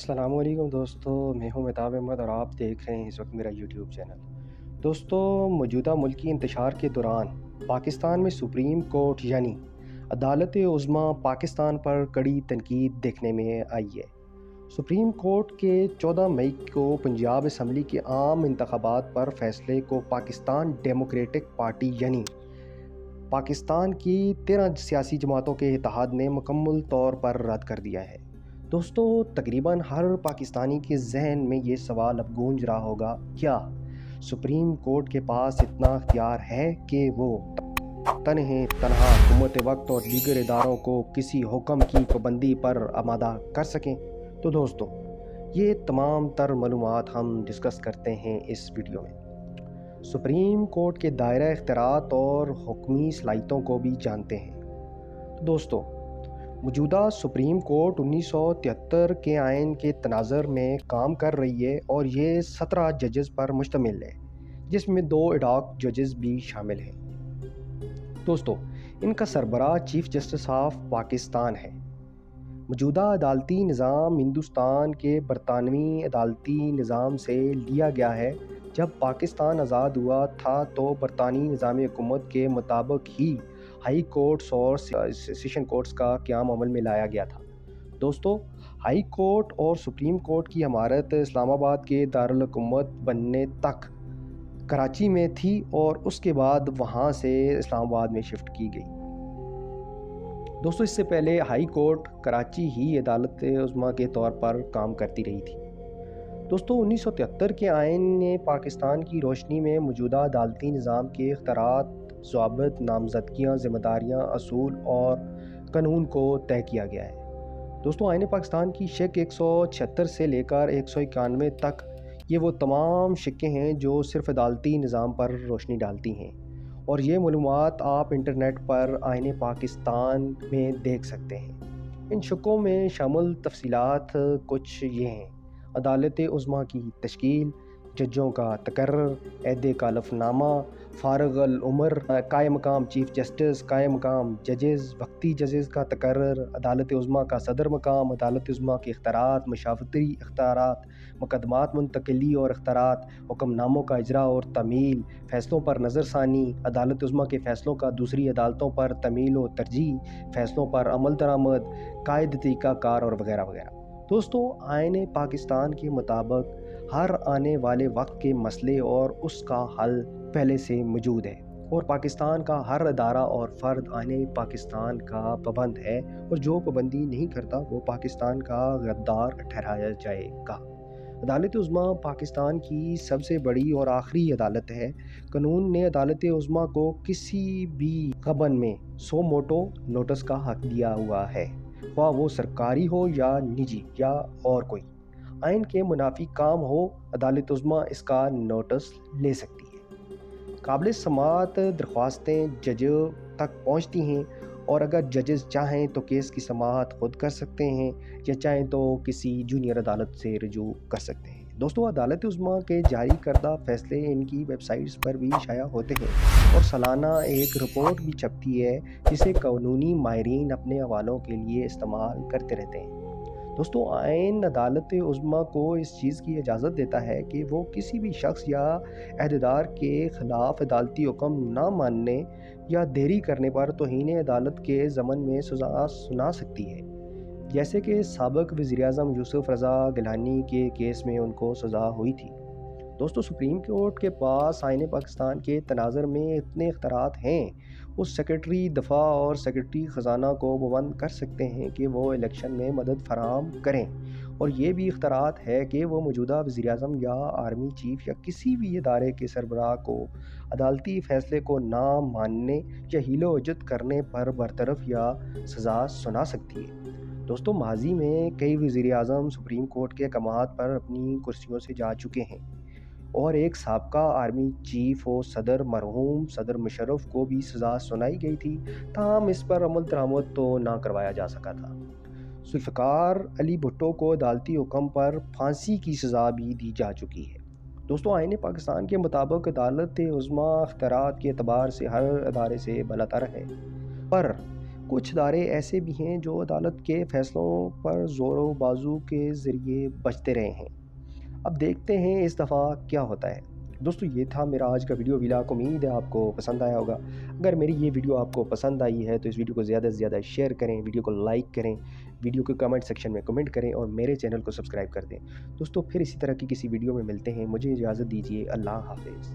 अस्सलाम वालेकुम दोस्तों, मैं हूं मेहताब अहमद और आप देख रहे हैं इस वक्त मेरा यूट्यूब चैनल। दोस्तों, मौजूदा मुल्की इंतशार के दौरान पाकिस्तान में सुप्रीम कोर्ट यानी अदालत उज़्मा पाकिस्तान पर कड़ी तनकीद देखने में आई है। सुप्रीम कोर्ट के 14 मई को पंजाब असम्बली के आम इंतखाबात पर फैसले को पाकिस्तान डेमोक्रेटिक पार्टी यानी पाकिस्तान की 13 सियासी जमातों के इत्तेहाद ने मुकम्मल तौर पर रद्द कर दिया है। दोस्तों, तकरीबन हर पाकिस्तानी के जहन में ये सवाल अब गूंज रहा होगा, क्या सुप्रीम कोर्ट के पास इतना अख्तियार है कि वो तनहा हुकूमत वक्त और दीगर इदारों को किसी हुक्म की पाबंदी पर आमादा कर सकें? तो दोस्तों, ये तमाम तर मालूमात हम डिस्कस करते हैं इस वीडियो में। सुप्रीम कोर्ट के दायरा इख्तियारात और हुक्मी सलाहियतों को भी जानते हैं। तो दोस्तों, मौजूदा सुप्रीम कोर्ट 1973 के आइन के तनाज़र में काम कर रही है और ये 17 जजेस पर मुश्तमिल है, जिसमें 2 एडॉक जजेस भी शामिल हैं। दोस्तों, इनका सरबराह चीफ जस्टिस ऑफ पाकिस्तान है। मौजूदा अदालती निज़ाम हिंदुस्तान के बरतानवी अदालती निज़ाम से लिया गया है। जब पाकिस्तान आज़ाद हुआ था तो बरतानी निज़ाम हुकूमत के मुताबिक ही हाई कोर्ट्स और सेशन कोर्ट्स का क़याम अमल में लाया गया था। दोस्तों, हाई कोर्ट और सुप्रीम कोर्ट की इमारत इस्लामाबाद के दारुल हुकूमत बनने तक कराची में थी और उसके बाद वहाँ से इस्लामाबाद में शिफ्ट की गई। दोस्तों, इससे पहले हाई कोर्ट कराची ही अदालत उज़्मा के तौर पर काम करती रही थी। दोस्तों, 1973 के आइन ने पाकिस्तान की रोशनी में मौजूदा अदालती निज़ाम के इख्तियारात, ज़वाबित, नामज़दगियाँ, ज़िम्मेदारियाँ, असूल और कानून को तय किया गया है। दोस्तों, आइन पाकिस्तान की शिक 176 से लेकर 191 तक ये वो तमाम शिक्कें हैं जो सिर्फ अदालती निज़ाम पर रोशनी डालती हैं, और ये मालूमात आप इंटरनेट पर आइन पाकिस्तान में देख सकते हैं। इन शिक्कों में शामिल तफसीलात कुछ ये हैं: अदालत उज़्मा की तश्कील, जजों का तकर्रर, अहद का हलफनामा, फारिग अल उम्र, कायम मकाम चीफ जस्टिस, कायम मकाम जजेस, वक्ती जजेस का तकर्रर, अदालत उज़्मा का सदर मकाम, अदालत उज़्मा के इख्तियारात, मशावरती इख्तियारात, मुकदमात मुंतकिली और इख्तियारात, हुक्मनामों का इजरा और तमील, फ़ैसलों पर नज़रसानी, अदालत उज़्मा के फ़ैसलों का दूसरी अदालतों पर तमील व तरजीह, फ़ैसलों पर अमल दरामद, कायद तरीक़ाकार और वगैरह वगैरह। दोस्तों, आइन पाकिस्तान के मुताबिक हर आने वाले वक्त के मसले और उसका हल पहले से मौजूद है, और पाकिस्तान का हर अदारा और फ़र्द आइन पाकिस्तान का पाबंद है, और जो पाबंदी नहीं करता वो पाकिस्तान का गद्दार ठहराया जाएगा। अदालत उज़्मा पाकिस्तान की सबसे बड़ी और आखिरी अदालत है। कानून ने अदालत उज़्मा को किसी भी गबन में सो मोटो नोटिस का हक दिया हुआ है, ख्वाह वो सरकारी हो या निजी या और कोई। आइन के मुनाफी काम हो, अदालत उज़्मा इसका नोटिस ले सकती है। काबिल समाअत दरख्वास्तें जज तक पहुँचती हैं, और अगर जजेस चाहें तो केस की समाअत खुद कर सकते हैं या चाहें तो किसी जूनियर अदालत से रजू कर सकते हैं। दोस्तों, अदालत उज़्मा के जारी करदा फ़ैसले इनकी वेबसाइट्स पर भी शाया होते हैं, और सालाना एक रिपोर्ट भी छपती है जिसे कानूनी माहिरीन अपने हवालों के लिए इस्तेमाल करते रहते हैं। दोस्तों, आइन अदालत उज़्मा को इस चीज़ की इजाज़त देता है कि वो किसी भी शख्स या अहदेदार के ख़िलाफ़ अदालती हुक्म ना मानने या देरी करने पर तौहीन अदालत के ज़मन में सज़ा सुना सकती है, जैसे कि साबिक़ वज़ीर-ए-आज़म यूसुफ़ रज़ा गिलानी के केस में उनको सज़ा हुई थी। दोस्तों, सुप्रीम कोर्ट के पास आइन पाकिस्तान के तनाज़र में इतने इख्तियारात हैं, वो सेक्रेटरी दफ़ा और सेक्रेटरी ख़जाना को पाबंद कर सकते हैं कि वो इलेक्शन में मदद फराहम करें, और ये भी इख्तियारात है कि वो मौजूदा वज़ीर-ए-आज़म या आर्मी चीफ या किसी भी इदारे के सरबराह को अदालती फ़ैसले को ना मानने या हीलो-हरकत करने पर बरतरफ या सज़ा सुना सकती है। दोस्तों, माजी में कई वज़ीर-ए-आज़म सुप्रीम कोर्ट के अहकामात पर अपनी कुर्सियों से जा चुके हैं, और एक साबका आर्मी चीफ और सदर मरहूम सदर मुशर्रफ को भी सज़ा सुनाई गई थी, ताहम इस पर अमल दरामद तो ना करवाया जा सका था। जुल्फ़िकार अली भुट्टो को अदालती हुक्म पर फांसी की सज़ा भी दी जा चुकी है। दोस्तों, आइन पाकिस्तान के मुताबिक अदालत उज़्मा इख्तियारात के एतबार से हर अदारे से बलातर है, पर کچھ ادارے ایسے بھی ہیں جو عدالت کے فیصلوں پر زور و بازو کے ذریعے بچتے رہے ہیں۔ اب دیکھتے ہیں اس دفعہ کیا ہوتا ہے۔ دوستو یہ تھا میرا آج کا ویڈیو ولاگ، امید ہے آپ کو پسند آیا ہوگا۔ اگر میری یہ ویڈیو آپ کو پسند آئی ہے تو اس ویڈیو کو زیادہ سے زیادہ شیئر کریں، ویڈیو کو لائک کریں، ویڈیو کے کمنٹ سیکشن میں کمنٹ کریں اور میرے چینل کو سبسکرائب کر دیں۔ دوستو پھر اسی طرح کی کسی ویڈیو میں ملتے ہیں، مجھے اجازت دیجیے، اللہ حافظ۔